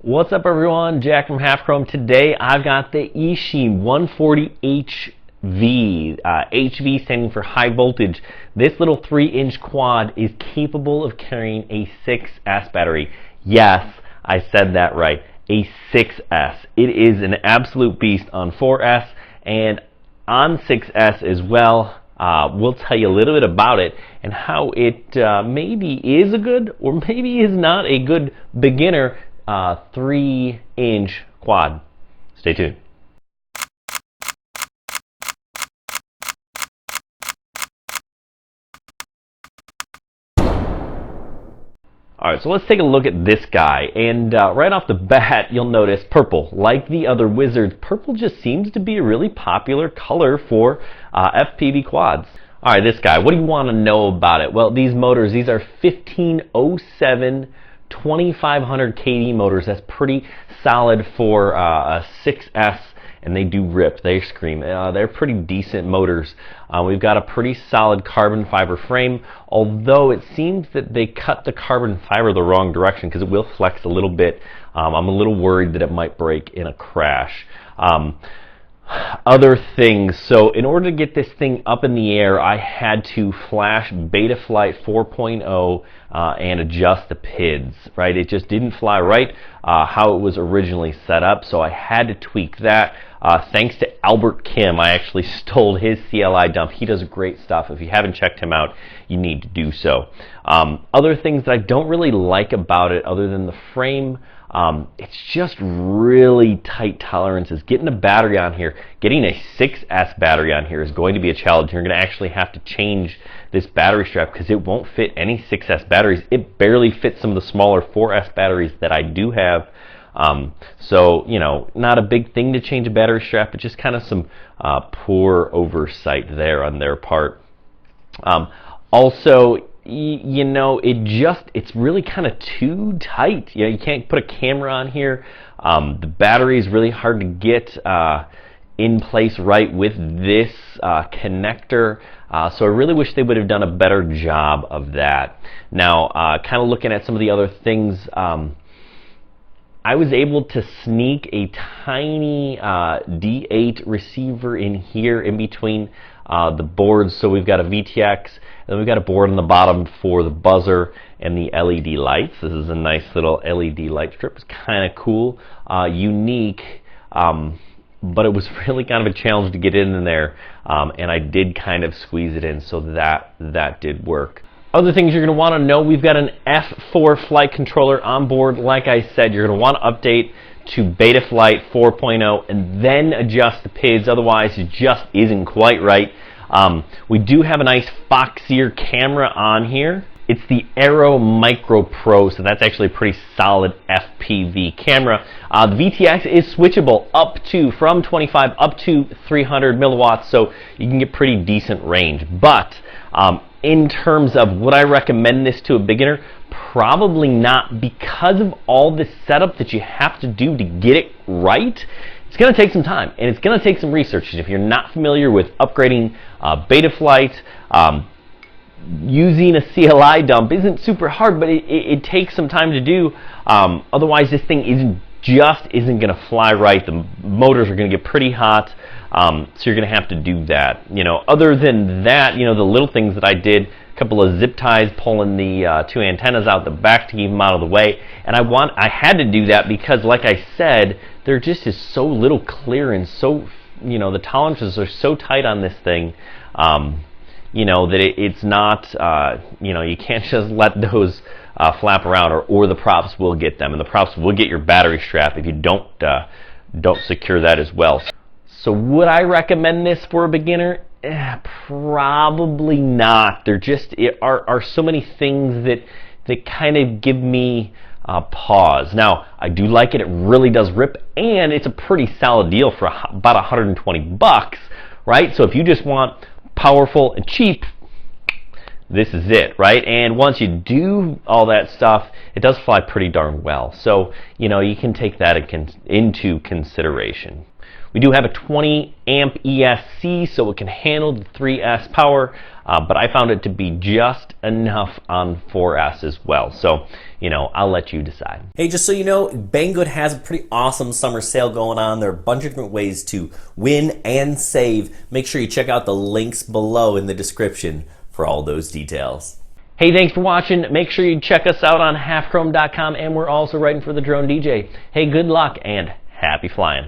What's up, everyone? Jack from Half Chrome. Today I've got the Eachine 140HV. HV standing for high voltage. This little 3-inch quad is capable of carrying a 6S battery. Yes, I said that right. A 6S. It is an absolute beast on 4S and on 6S as well. We'll tell you a little bit about it and how it maybe is a good or maybe is not a good beginner 3-inch quad. Stay tuned. Alright, so let's take a look at this guy, and right off the bat you'll notice purple. Like the other Wizards, purple just seems to be a really popular color for FPV quads. Alright, this guy, what do you want to know about it? Well, these motors, these are 1507 2500 kV motors. That's pretty solid for a 6S, and they do rip, they scream. They're pretty decent motors. We've got a pretty solid carbon fiber frame, although it seems that they cut the carbon fiber the wrong direction because it will flex a little bit. I'm a little worried that it might break in a crash. Other things, so in order to get this thing up in the air, I had to flash Betaflight 4.0 and adjust the PIDs, right? It just didn't fly right how it was originally set up, so I had to tweak that. Thanks to Albert Kim, I actually stole his CLI dump. He does great stuff. If you haven't checked him out, you need to do so. Other things that I don't really like about it, other than the frame, it's just really tight tolerances. Getting a battery on here, getting a 6S battery on here is going to be a challenge. You're going to actually have to change this battery strap because it won't fit any 6S batteries. It barely fits some of the smaller 4S batteries that I do have. So, you know, not a big thing to change a battery strap, but just kind of some poor oversight there on their part. Also, you know, it's really kind of too tight. You know, you can't put a camera on here. The battery is really hard to get in place right with this connector. So I really wish they would have done a better job of that. Now, kind of looking at some of the other things, I was able to sneak a tiny D8 receiver in here in between the boards. So we've got a VTX, and then we've got a board on the bottom for the buzzer and the LED lights. This is a nice little LED light strip. It's kind of cool, unique, but it was really kind of a challenge to get in there, and I did kind of squeeze it in, so that did work. Other things you're going to want to know, we've got an F4 flight controller on board. Like I said, you're going to want to update to Betaflight 4.0 and then adjust the PIDs, otherwise it just isn't quite right. We do have a nice Foxier camera on here. It's the Aero Micro Pro, so that's actually a pretty solid FPV camera. The VTX is switchable from 25 up to 300 milliwatts, so you can get pretty decent range. But in terms of would I recommend this to a beginner? Probably not, because of all the setup that you have to do to get it right. It's going to take some time, and it's going to take some research. If you're not familiar with upgrading Betaflight, using a CLI dump isn't super hard, but it takes some time to do. Otherwise, this thing isn't going to fly right. The motors are going to get pretty hot, so you're going to have to do that. You know, other than that, you know, the little things that I did, a couple of zip ties, pulling the two antennas out the back to keep them out of the way, and I had to do that because, like I said, there just is so little clearance. So, you know, the tolerances are so tight on this thing. You know, that it's not, you know, you can't just let those flap around, or the props will get them, and the props will get your battery strap if you don't secure that as well. So would I recommend this for a beginner? Probably not. There just are so many things that kind of give me pause. Now, I do like it. It really does rip, and it's a pretty solid deal for about 120 bucks, right? So if you just want powerful and cheap, this is it, right? And once you do all that stuff, it does fly pretty darn well. So, you know, you can take that into consideration. We do have a 20 amp ESC, so it can handle the 3S power, but I found it to be just enough on 4S as well. So, you know, I'll let you decide. Hey, just so you know, Banggood has a pretty awesome summer sale going on. There are a bunch of different ways to win and save. Make sure you check out the links below in the description for all those details. Hey, thanks for watching. Make sure you check us out on halfchrome.com, and we're also writing for the Drone DJ. Hey, good luck and happy flying.